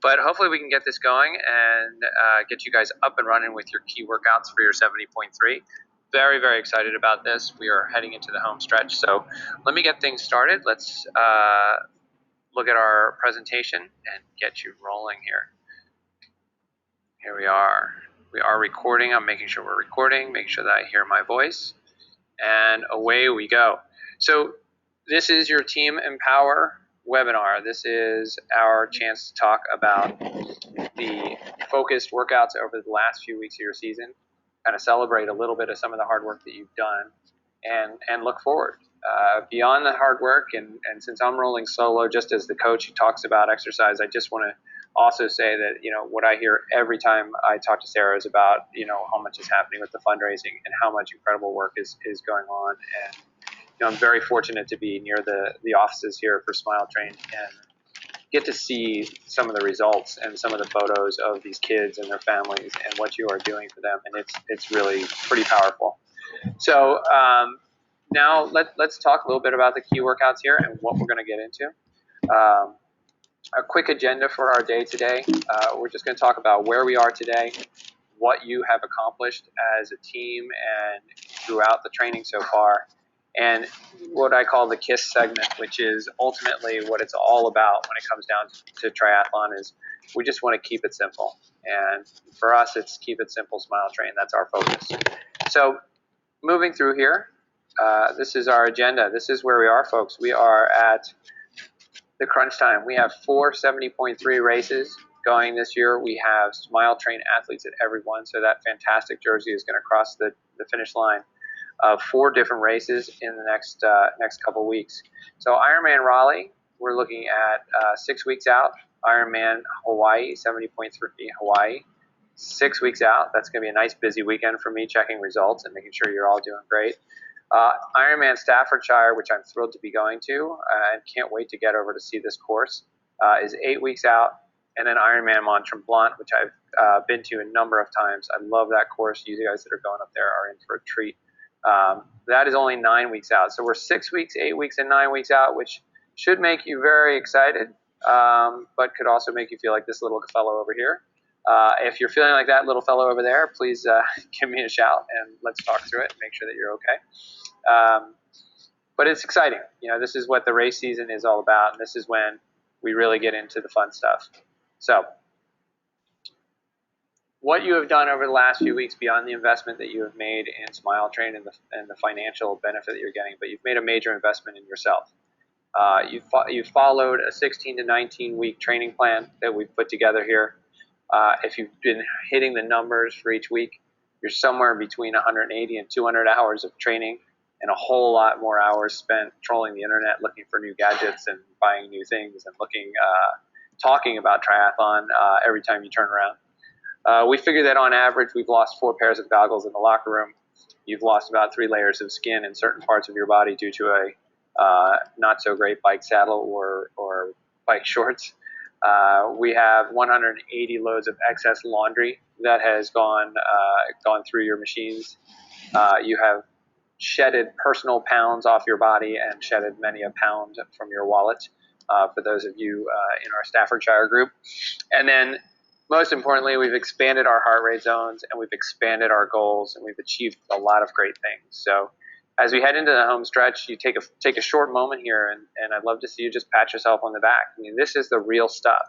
But hopefully we can get this going and get you guys up and running with your key workouts for your 70.3. Very, very excited about this. We are heading into the home stretch. So let me get things started. Let's look at our presentation and get you rolling here. Here we are. We are recording. I'm making sure we're recording, making sure that I hear my voice. And away we go. So this is your Team Empower webinar. This is our chance to talk about the focused workouts over the last few weeks of your season, kind of celebrate a little bit of some of the hard work that you've done, and look forward. Beyond the hard work, and since I'm rolling solo just as the coach who talks about exercise, I just want to also say that, what I hear every time I talk to Sarah is about, how much is happening with the fundraising and how much incredible work is going on. And, I'm very fortunate to be near the offices here for Smile Train and get to see some of the results and some of the photos of these kids and their families and what you are doing for them. And it's really pretty powerful. So now let's talk a little bit about the key workouts here and what we're going to get into. A quick agenda for our day today. We're just going to talk about where we are today, what you have accomplished as a team and throughout the training so far, and what I call the KISS segment, which is ultimately what it's all about when it comes down to triathlon. Is we just want to keep it simple. And for us, it's keep it simple, Smile Train. That's our focus. So moving through here, this is our agenda. This is where we are, folks. We are at the crunch time. We have 4 70.3 races going this year. We have Smile Train athletes at every one, so that fantastic jersey is going to cross the finish line of 4 different races in the next couple weeks. So Ironman Raleigh, we're looking at 6 weeks out. Ironman Hawaii, 70.3 Hawaii, 6 weeks out. That's going to be a nice busy weekend for me, checking results and making sure you're all doing great. Ironman Staffordshire, which I'm thrilled to be going to and can't wait to get over to see this course, is 8 weeks out. And then Ironman Mont Tremblant, which I've been to a number of times. I love that course. You guys that are going up there are in for a treat. That is only 9 weeks out. So we're 6 weeks, 8 weeks, and 9 weeks out, which should make you very excited, but could also make you feel like this little fellow over here. If you're feeling like that little fellow over there, please give me a shout and let's talk through it and make sure that you're okay. But it's exciting. This is what the race season is all about, and this is when we really get into the fun stuff. So what you have done over the last few weeks beyond the investment that you have made in Smile Train and the financial benefit that you're getting, but you've made a major investment in yourself. You've followed a 16 to 19 week training plan that we've put together here. If you've been hitting the numbers for each week, you're somewhere between 180 and 200 hours of training and a whole lot more hours spent trolling the internet, looking for new gadgets and buying new things and talking about triathlon every time you turn around. We figure that on average, we've lost 4 pairs of goggles in the locker room. You've lost about 3 layers of skin in certain parts of your body due to a not so great bike saddle or bike shorts. We have 180 loads of excess laundry that has gone through your machines. You have shedded personal pounds off your body and shedded many a pound from your wallet, for those of you in our Staffordshire group. And then most importantly, we've expanded our heart rate zones and we've expanded our goals and we've achieved a lot of great things. So as we head into the home stretch, you take a short moment here, and I'd love to see you just pat yourself on the back. I mean, this is the real stuff.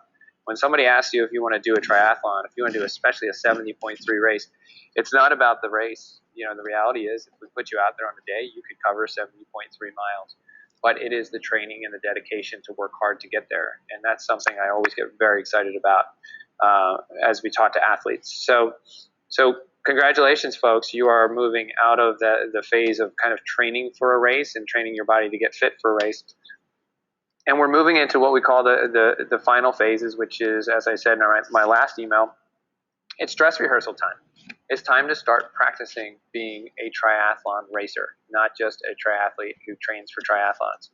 When somebody asks you if you want to do a triathlon, if you want to do especially a 70.3 race, it's not about the race. The reality is if we put you out there on a day, you could cover 70.3 miles. But it is the training and the dedication to work hard to get there. And that's something I always get very excited about as we talk to athletes. So congratulations, folks. You are moving out of the phase of kind of training for a race and training your body to get fit for a race. And we're moving into what we call the final phases, which is, as I said in my last email, it's dress rehearsal time. It's time to start practicing being a triathlon racer, not just a triathlete who trains for triathlons.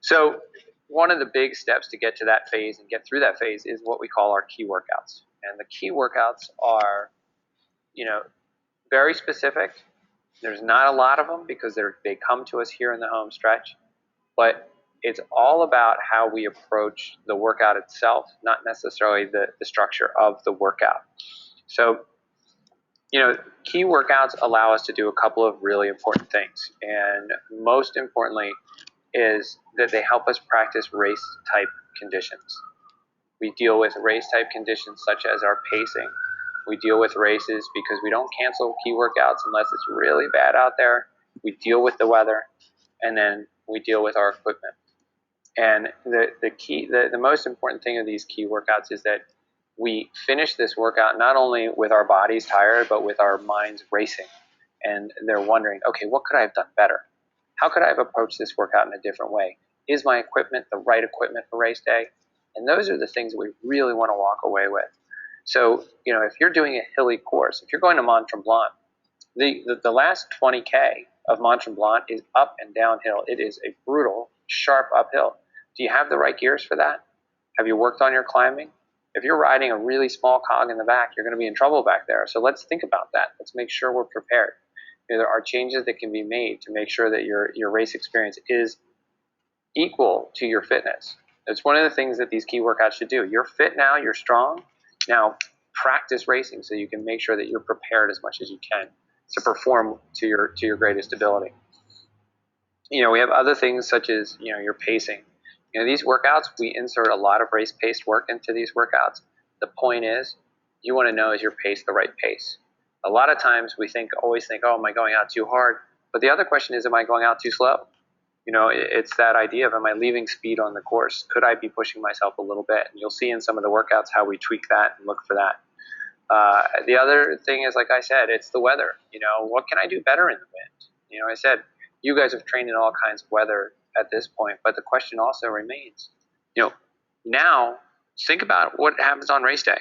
So one of the big steps to get to that phase and get through that phase is what we call our key workouts. And the key workouts are, very specific. There's not a lot of them because they come to us here in the home stretch. But it's all about how we approach the workout itself, not necessarily the structure of the workout. So, key workouts allow us to do a couple of really important things. And most importantly is that they help us practice race type conditions. We deal with race type conditions such as our pacing. We deal with races because we don't cancel key workouts unless it's really bad out there. We deal with the weather, and then we deal with our equipment. And the most important thing of these key workouts is that we finish this workout not only with our bodies tired, but with our minds racing. And they're wondering, okay, what could I have done better? How could I have approached this workout in a different way? Is my equipment the right equipment for race day? And those are the things that we really want to walk away with. So, if you're doing a hilly course, if you're going to Mont Tremblant, the last 20K of Mont Tremblant is up and downhill. It is a brutal, sharp uphill. Do you have the right gears for that? Have you worked on your climbing? If you're riding a really small cog in the back, you're going to be in trouble back there. So let's think about that. Let's make sure we're prepared. There are changes that can be made to make sure that your race experience is equal to your fitness. It's one of the things that these key workouts should do. You're fit now, you're strong. Now practice racing so you can make sure that you're prepared as much as you can to perform to your greatest ability. We have other things such as, your pacing. These workouts, we insert a lot of race-paced work into these workouts. The point is, you want to know, is your pace the right pace? A lot of times we always think, oh, am I going out too hard? But the other question is, am I going out too slow? It's that idea of, am I leaving speed on the course? Could I be pushing myself a little bit? And you'll see in some of the workouts how we tweak that and look for that. The other thing is, like I said, it's the weather. What can I do better in the wind? I said, you guys have trained in all kinds of weather at this point, but the question also remains, now think about what happens on race day.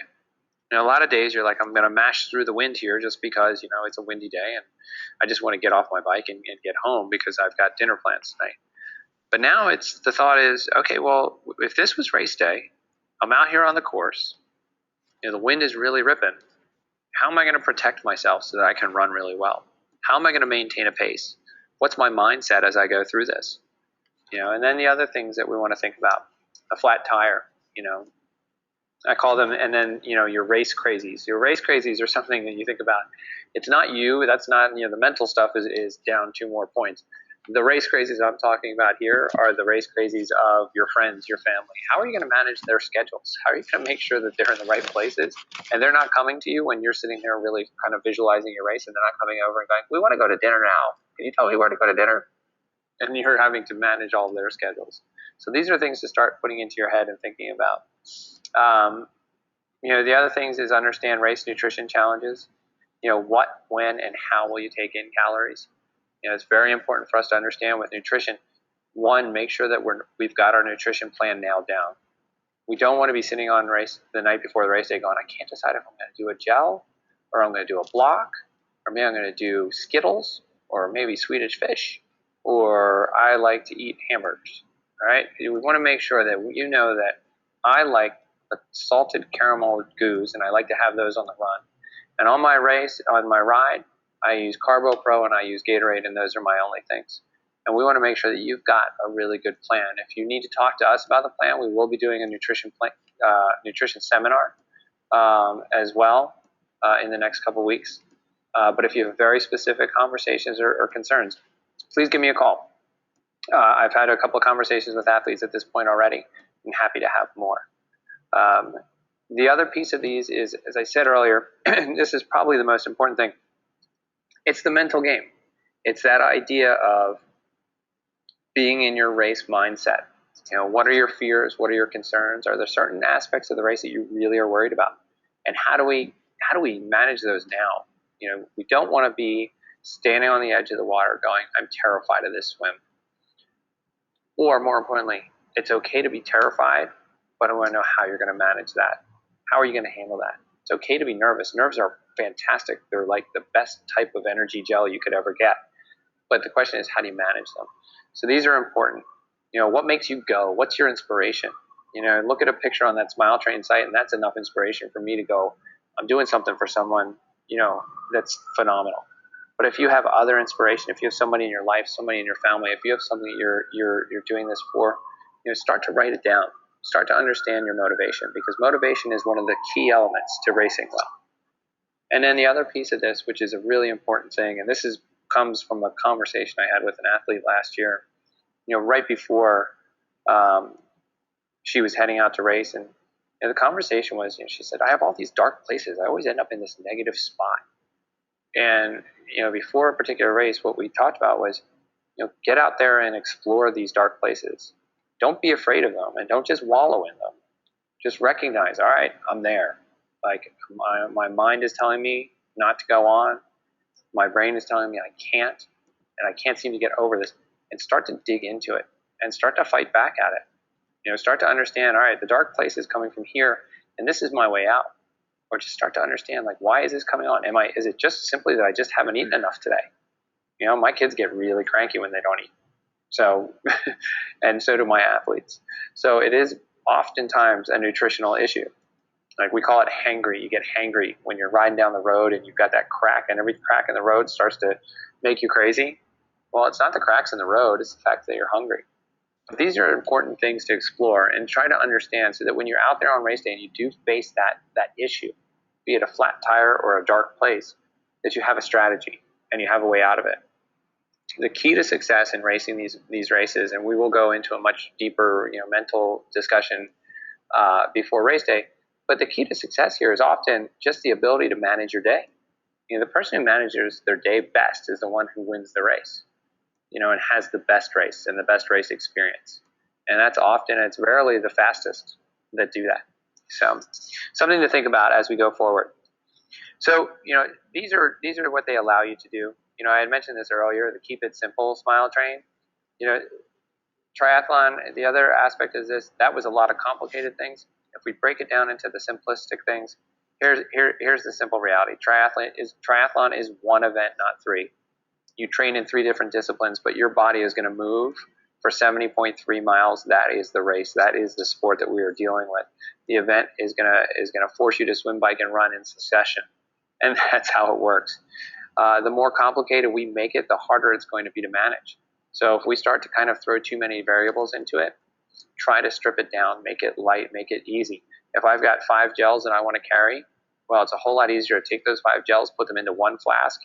A lot of days you're like, I'm going to mash through the wind here just because, it's a windy day and I just want to get off my bike and get home because I've got dinner plans tonight. But now the thought is, okay, well, if this was race day, I'm out here on the course, the wind is really ripping. How am I going to protect myself so that I can run really well? How am I going to maintain a pace? What's my mindset as I go through this? And then the other things that we want to think about, a flat tire, I call them, and then, your race crazies. Your race crazies are something that you think about. It's not you, that's not, the mental stuff is down 2 more points. The race crazies I'm talking about here are the race crazies of your friends, your family. How are you going to manage their schedules? How are you going to make sure that they're in the right places and they're not coming to you when you're sitting there really kind of visualizing your race, and they're not coming over and going, we want to go to dinner now. Can you tell me where to go to dinner? And you're having to manage all of their schedules. So these are things to start putting into your head and thinking about. The other things is understand race nutrition challenges. What, when, and how will you take in calories? It's very important for us to understand with nutrition. One, make sure that we've got our nutrition plan nailed down. We don't want to be sitting on race the night before the race day going, I can't decide if I'm going to do a gel, or I'm going to do a block, or maybe I'm going to do Skittles, or maybe Swedish fish, or I like to eat hamburgers. All right? We want to make sure that that I like the salted caramel goos, and I like to have those on the run. And on my ride, I use Carbo Pro and I use Gatorade, and those are my only things. And we want to make sure that you've got a really good plan. If you need to talk to us about the plan, we will be doing a nutrition seminar as well in the next couple weeks. But if you have very specific conversations or concerns, please give me a call. I've had a couple of conversations with athletes at this point already. I'm happy to have more. The other piece of these is, as I said earlier, this is probably the most important thing. It's the mental game. It's that idea of being in your race mindset. What are your fears? What are your concerns? Are there certain aspects of the race that you really are worried about? And how do we manage those now? We don't want to be standing on the edge of the water going, I'm terrified of this swim. Or more importantly, it's okay to be terrified, but I want to know how you're going to manage that. How are you going to handle that? It's okay to be nervous. Nerves are fantastic. They're like the best type of energy gel you could ever get. But the question is, how do you manage them? So these are important. What makes you go? What's your inspiration? Look at a picture on that Smile Train site, and that's enough inspiration for me to go, I'm doing something for someone, that's phenomenal. But if you have other inspiration, if you have somebody in your life, somebody in your family, if you have something you're doing this for, start to write it down. Start to understand your motivation, because motivation is one of the key elements to racing well. And then the other piece of this, which is a really important thing, and comes from a conversation I had with an athlete last year, right before she was heading out to race, and the conversation was, she said, I have all these dark places. I always end up in this negative spot. And before a particular race, what we talked about was, get out there and explore these dark places. Don't be afraid of them, and don't just wallow in them. Just recognize, all right, I'm there. Like my mind is telling me not to go on. My brain is telling me I can't, and I can't seem to get over this. And start to dig into it and start to fight back at it. Start to understand, all right, the dark place is coming from here, and this is my way out. Or just start to understand, like, why is this coming on? Is it just simply that I just haven't eaten enough today? My kids get really cranky when they don't eat. So, and so do my athletes. So it is oftentimes a nutritional issue. Like, we call it hangry. You get hangry when you're riding down the road and you've got that crack, and every crack in the road starts to make you crazy. Well, it's not the cracks in the road, it's the fact that you're hungry. But these are important things to explore and try to understand, so that when you're out there on race day and you do face that issue, be it a flat tire or a dark place, that you have a strategy and you have a way out of it. The key to success in racing these races, and we will go into a much deeper mental discussion before race day, but the key to success here is often just the ability to manage your day. The person who manages their day best is the one who wins the race, and has the best race and the best race experience. And it's rarely the fastest that do that. So something to think about as we go forward. So, these are what they allow you to do. I had mentioned this earlier, the Keep It Simple Smile Train. Triathlon, the other aspect is this, that was a lot of complicated things. If we break it down into the simplistic things, here's the simple reality. Triathlon is one event, not three. You train in 3 different disciplines, but your body is going to move for 70.3 miles. That is the race. That is the sport that we are dealing with. The event is going to force you to swim, bike, and run in succession. And that's how it works. The more complicated we make it, the harder it's going to be to manage. So if we start to kind of throw too many variables into it, try to strip it down, make it light, make it easy. If I've got 5 gels that I want to carry, well, it's a whole lot easier to take those 5 gels, put them into one flask,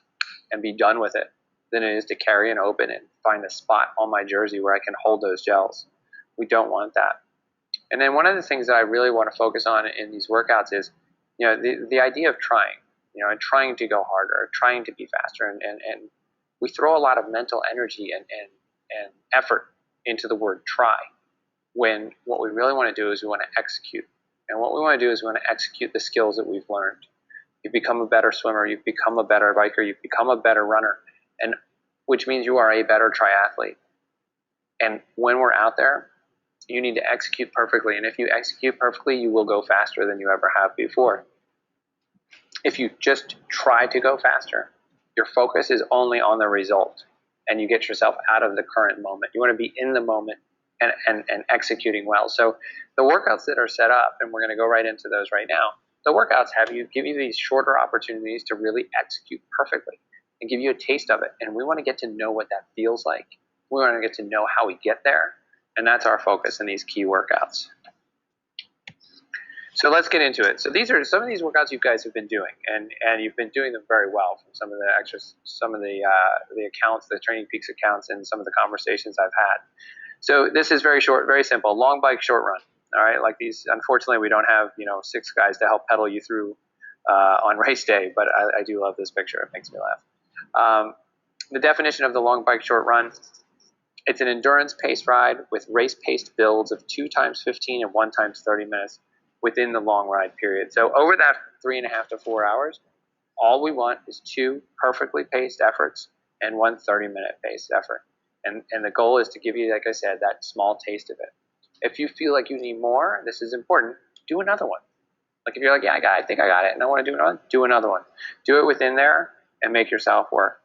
and be done with it, than it is to carry and open and find a spot on my jersey where I can hold those gels. We don't want that. And then one of the things that I really want to focus on in these workouts is, the idea of trying, and trying to go harder, trying to be faster. And we throw a lot of mental energy and effort into the word try, when what we really want to do is we want to execute. And what we want to do is we want to execute the skills that we've learned. You've become a better swimmer, you've become a better biker, you've become a better runner, and which means you are a better triathlete. And when we're out there, you need to execute perfectly. And if you execute perfectly, you will go faster than you ever have before. If you just try to go faster, your focus is only on the result, and you get yourself out of the current moment. You want to be in the moment and executing well. So the workouts that are set up, and we're going to go right into those right now, the workouts give you these shorter opportunities to really execute perfectly and give you a taste of it. And we want to get to know what that feels like. We want to get to know how we get there. And that's our focus in these key workouts. So let's get into it. So these are some of these workouts you guys have been doing, and you've been doing them very well from some of the accounts, the Training Peaks accounts, and some of the conversations I've had. So this is very short, very simple. Long bike, short run. All right, like these. Unfortunately, we don't have 6 guys to help pedal you through on race day, but I do love this picture. It makes me laugh. The definition of the long bike, short run: it's an endurance pace ride with race paced builds of 2 times 15 and 1 times 30 minutes within the long ride period. So over that 3.5 to 4 hours, all we want is 2 perfectly paced efforts and 1 30-minute paced effort. And the goal is to give you, like I said, that small taste of it. If you feel like you need more, this is important, do another one. Like if you're like, yeah, I think I got it, and I want to do another one. Do it within there and make yourself work.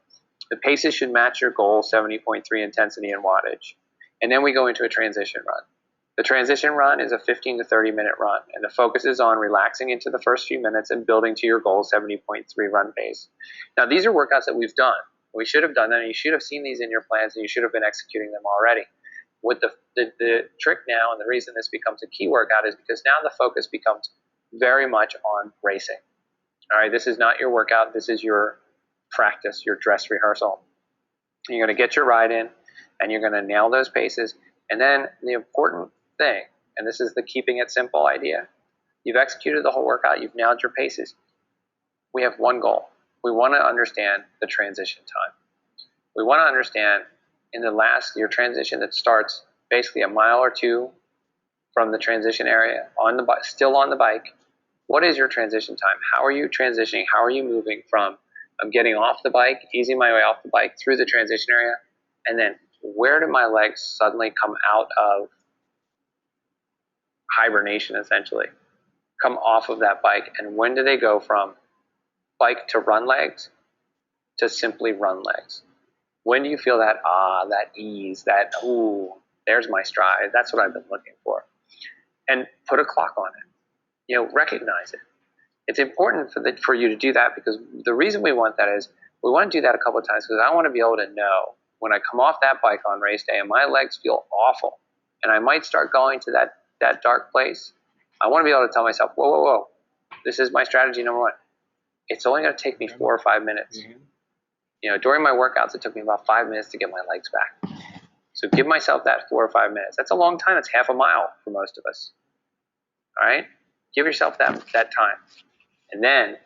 The paces should match your goal, 70.3 intensity and wattage. And then we go into a transition run. The transition run is a 15 to 30-minute run, and the focus is on relaxing into the first few minutes and building to your goal, 70.3 run pace. Now, these are workouts that we've done. We should have done them, and you should have seen these in your plans, and you should have been executing them already. What the trick now, and the reason this becomes a key workout, is because now the focus becomes very much on racing. All right, this is not your workout. This is your practice, your dress rehearsal. You're going to get your ride in, and you're going to nail those paces. And then the important thing, and this is the keeping it simple idea, you've executed the whole workout, you've nailed your paces. We have one goal. We want to understand the transition time. We want to understand in your transition that starts basically a mile or two from the transition area, still on the bike. What is your transition time? How are you transitioning? How are you moving from I'm getting off the bike, easing my way off the bike through the transition area, and then where do my legs suddenly come out of hibernation, essentially? Come off of that bike, and when do they go from bike to run legs to simply run legs? When do you feel that ease, there's my stride? That's what I've been looking for. And put a clock on it. Recognize it. It's important for you to do that, because the reason we want that is we want to do that a couple of times because I want to be able to know when I come off that bike on race day and my legs feel awful and I might start going to that dark place. I want to be able to tell myself, whoa, this is my strategy number one. It's only going to take me 4 or 5 minutes. Mm-hmm. During my workouts, it took me about 5 minutes to get my legs back. So give myself that 4 or 5 minutes. That's a long time. That's half a mile for most of us. All right? Give yourself that time. And then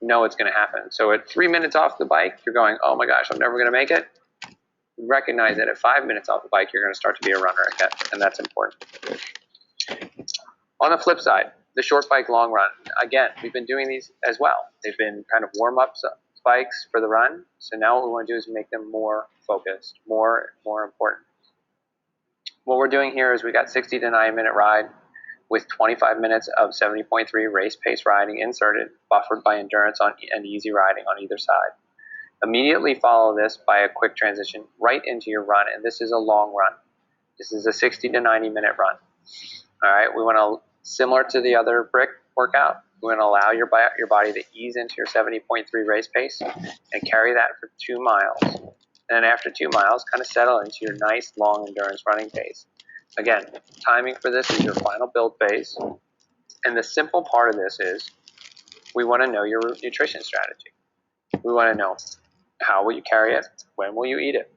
know it's going to happen. So at 3 minutes off the bike, you're going, oh my gosh, I'm never going to make it. Recognize that at 5 minutes off the bike, you're going to start to be a runner again, and that's important. On the flip side, the short bike, long run. Again, we've been doing these as well. They've been kind of warm-up bikes for the run. So now what we want to do is make them more focused, more important. What we're doing here is we got 60 to 90-minute ride with 25 minutes of 70.3 race pace riding inserted, buffered by endurance and easy riding on either side. Immediately follow this by a quick transition right into your run, and this is a long run. This is a 60 to 90-minute run. All right, we want to, similar to the other brick workout, we want to allow your body to ease into your 70.3 race pace and carry that for 2 miles. And then after 2 miles, kind of settle into your nice long endurance running pace. Again, timing for this is your final build phase. And the simple part of this is we want to know your nutrition strategy. We want to know how will you carry it, when will you eat it,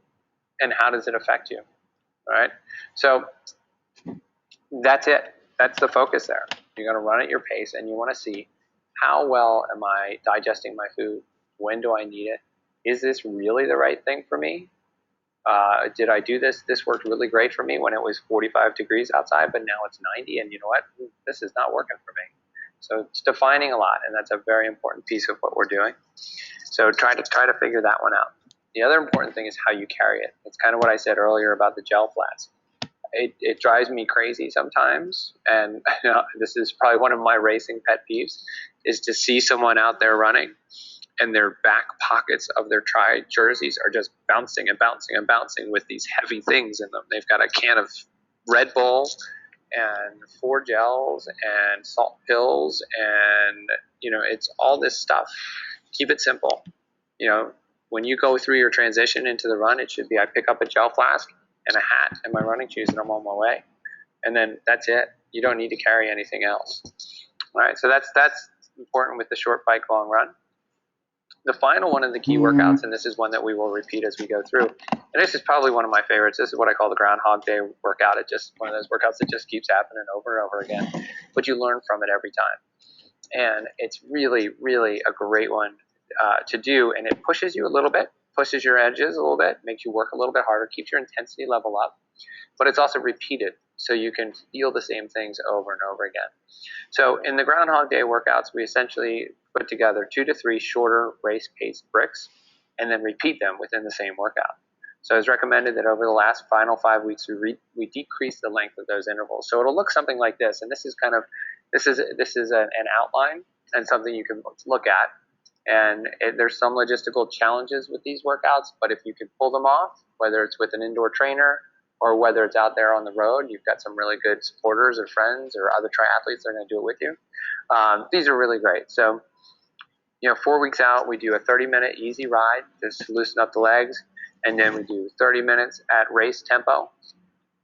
and how does it affect you. All right? So that's it. That's the focus there. You're going to run at your pace, and you want to see how well am I digesting my food? When do I need it? Is this really the right thing for me? Did I do this? This worked really great for me when it was 45 degrees outside, but now it's 90, and you know what? This is not working for me. So it's defining a lot, and that's a very important piece of what we're doing. So try to figure that one out. The other important thing is how you carry it. It's kind of what I said earlier about the gel flats. It drives me crazy sometimes, and this is probably one of my racing pet peeves, is to see someone out there running and their back pockets of their tri jerseys are just bouncing and bouncing and bouncing with these heavy things in them. They've got a can of Red Bull and 4 gels and salt pills, and it's all this stuff. Keep it simple. When you go through your transition into the run, it should be I pick up a gel flask and a hat and my running shoes, and I'm on my way. And then that's it. You don't need to carry anything else. All right, so that's important with the short bike, long run. The final one of the key workouts, and this is one that we will repeat as we go through, and this is probably one of my favorites. This is what I call the Groundhog Day workout. It's just one of those workouts that just keeps happening over and over again, but you learn from it every time. And it's really, really a great one to do, and it pushes you a little bit, pushes your edges a little bit, makes you work a little bit harder, keeps your intensity level up, but it's also repeated, so you can feel the same things over and over again. So in the Groundhog Day workouts, we essentially put together 2 to 3 shorter race-paced bricks and then repeat them within the same workout. So it's recommended that over the final 5 weeks, we decrease the length of those intervals. So it'll look something like this, and this is an outline and something you can look at. And there's some logistical challenges with these workouts, but if you can pull them off, whether it's with an indoor trainer or whether it's out there on the road, you've got some really good supporters or friends or other triathletes that are going to do it with you. These are really great. So, 4 weeks out, we do a 30-minute easy ride just to loosen up the legs. and then we do 30 minutes at race tempo,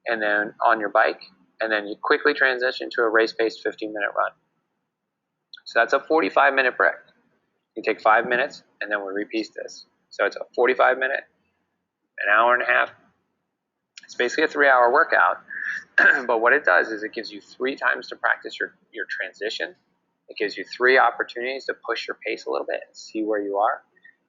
and then on your bike, and then you quickly transition to a race-paced 15-minute run. So that's a 45-minute break. You take 5 minutes, and then we repeat this. So it's a 45-minute, an hour and a half. It's basically a 3-hour workout, but what it does is it gives you 3 times to practice your transition. It gives you 3 opportunities to push your pace a little bit and see where you are.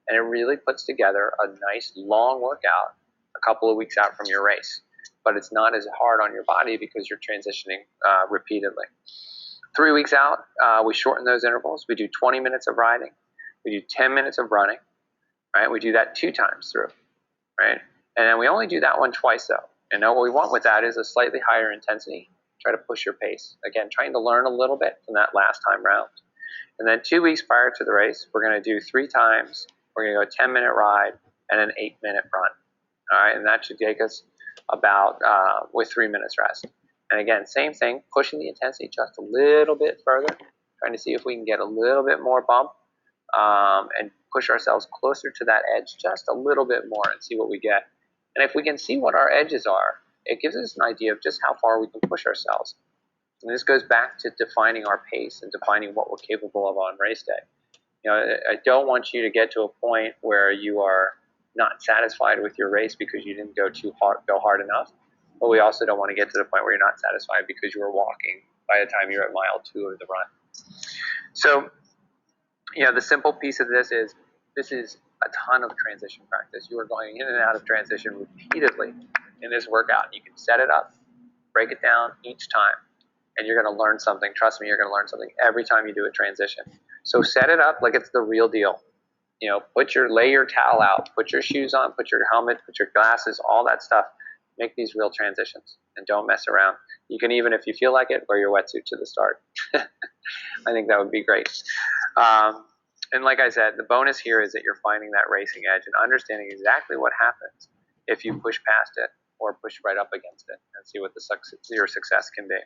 And it really puts together a nice long workout a couple of weeks out from your race. But it's not as hard on your body because you're transitioning repeatedly. 3 weeks out, we shorten those intervals. We do 20 minutes of riding. We do 10 minutes of running, right? We do that 2 times through, right? And then we only do that one twice, though. And what we want with that is a slightly higher intensity. Try to push your pace. Again, trying to learn a little bit from that last time round. And then 2 weeks prior to the race, we're going to do 3 times. We're going to go a 10-minute ride and an 8-minute run. All right, and that should take us about with 3 minutes rest. And again, same thing, pushing the intensity just a little bit further, trying to see if we can get a little bit more bump and push ourselves closer to that edge just a little bit more and see what we get. And if we can see what our edges are, it gives us an idea of just how far we can push ourselves. And this goes back to defining our pace and defining what we're capable of on race day. You know, I don't want you to get to a point where you are not satisfied with your race because you didn't go hard enough. But we also don't want to get to the point where you're not satisfied because you were walking by the time you're at mile 2 of the run. So, you know, the simple piece of this is a ton of transition practice. You are going in and out of transition repeatedly in this workout. You can set it up, break it down each time, and you're going to learn something. Trust me, you're going to learn something every time you do a transition. So set it up like it's the real deal. You know, lay your towel out, put your shoes on, put your helmet, put your glasses, all that stuff. Make these real transitions and don't mess around. You can even, if you feel like it, wear your wetsuit to the start. I think that would be great. And like I said, the bonus here is that you're finding that racing edge and understanding exactly what happens if you push past it or push right up against it and see what your success can be.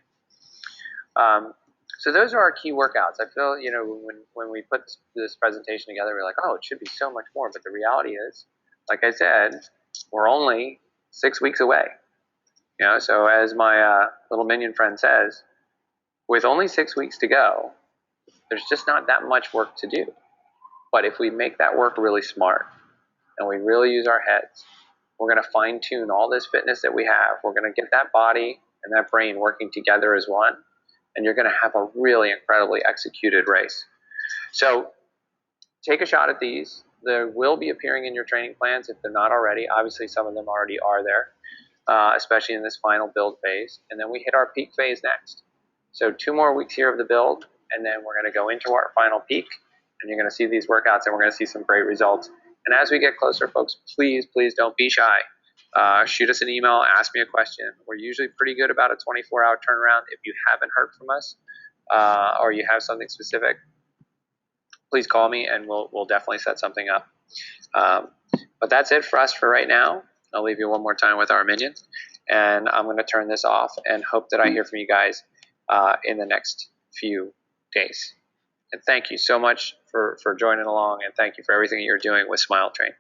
So those are our key workouts. I feel, you know, when we put this presentation together, we're like, oh, it should be so much more. But the reality is, like I said, we're only 6 weeks away. You know, so as my little minion friend says, with only 6 weeks to go, there's just not that much work to do. But if we make that work really smart and we really use our heads, we're going to fine tune all this fitness that we have. We're going to get that body and that brain working together as one. And you're going to have a really incredibly executed race. So take a shot at these. They will be appearing in your training plans if they're not already. Obviously, some of them already are there, especially in this final build phase. And then we hit our peak phase next. So 2 more weeks here of the build, and then we're going to go into our final peak. And you're going to see these workouts, and we're going to see some great results. And as we get closer, folks, please don't be shy. Shoot us an email, ask me a question. We're usually pretty good about a 24-hour turnaround. If you haven't heard from us or you have something specific, please call me and we'll definitely set something up. But that's it for us for right now. I'll leave you one more time with our minion, and I'm going to turn this off and hope that I hear from you guys in the next few days. And thank you so much for joining along, and thank you for everything you're doing with Smile Train.